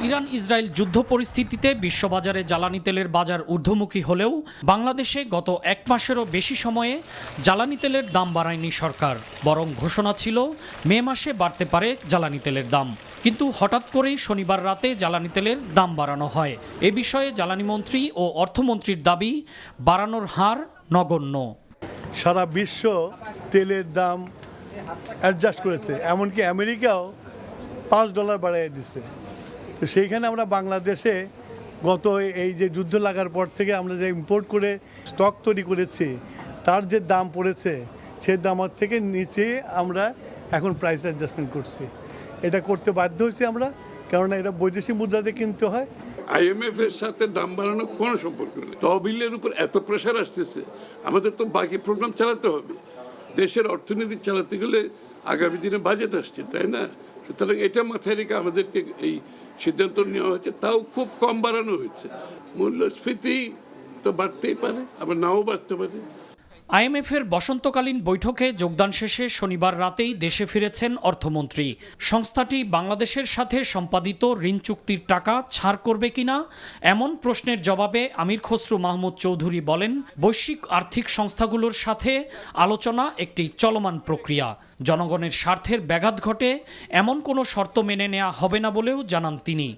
Iran Israel যুদ্ধ পরিস্থিতিতে বিশ্ববাজারে জ্বালানি তেলের বাজার ঊর্ধ্বমুখী হলেও বাংলাদেশে গত এক মাসেরও বেশি সময়ে জ্বালানি তেলের দাম বাড়ায়নি সরকার। বরং ঘোষণা ছিল মে মাসে বাড়তে পারে জ্বালানি তেলের দাম। কিন্তু হঠাৎ করেই শনিবার রাতে জ্বালানি তেলের দাম বাড়ানো হয়। এ বিষয়ে জ্বালানি মন্ত্রী ও অর্থমন্ত্রীর দাবি, বাড়ানোর হার নগণ্য। সারা বিশ্ব তেলের দাম অ্যাডজাস্ট করেছে, এমনকি আমেরিকাও $5 বাড়িয়ে দিচ্ছে। তো সেইখানে আমরা বাংলাদেশে গত এই যে যুদ্ধ লাগার পর থেকে আমরা যে ইম্পোর্ট করে স্টক তৈরি করেছি, তার যে দাম পড়েছে সেই দামের থেকে নিচে আমরা এখন প্রাইস অ্যাডজাস্টমেন্ট করছি। এটা করতে বাধ্য হয়েছি আমরা, কেননা এটা বৈদেশিক মুদ্রাতে কিনতে হয়। IMF এর সাথে দাম বাড়ানোর কোনো সম্পর্ক নেই। তহবিলের উপর এত প্রেশার আসতেছে, আমাদের তো বাকি প্রোগ্রাম চালাতে হবে। দেশের অর্থনীতি চালাতে গেলে আগামী দিনে বাজেট আসছে, তাই না? সুতরাং এটা মাথায় রেখে আমাদেরকে এই সিদ্ধান্ত নেওয়া হয়েছে। তাও খুব কম বাড়ানো হয়েছে। মূল্যস্ফীতি তো বাড়তেই পারে, আবার নাও বাড়তে পারে। আইএমএফের বসন্তকালীন বৈঠকে যোগদান শেষে শনিবার রাতেই দেশে ফিরেছেন অর্থমন্ত্রী। সংস্থাটি বাংলাদেশের সাথে সম্পাদিত ঋণ চুক্তির টাকা ছাড় করবে কিনা এমন প্রশ্নের জবাবে আমির খসরু মাহমুদ চৌধুরী বলেন, বৈশ্বিক আর্থিক সংস্থাগুলোর সাথে আলোচনা একটি চলমান প্রক্রিয়া। জনগণের স্বার্থের ব্যাঘাত ঘটে এমন কোনো শর্ত মেনে নেওয়া হবে না বলেও জানান তিনি।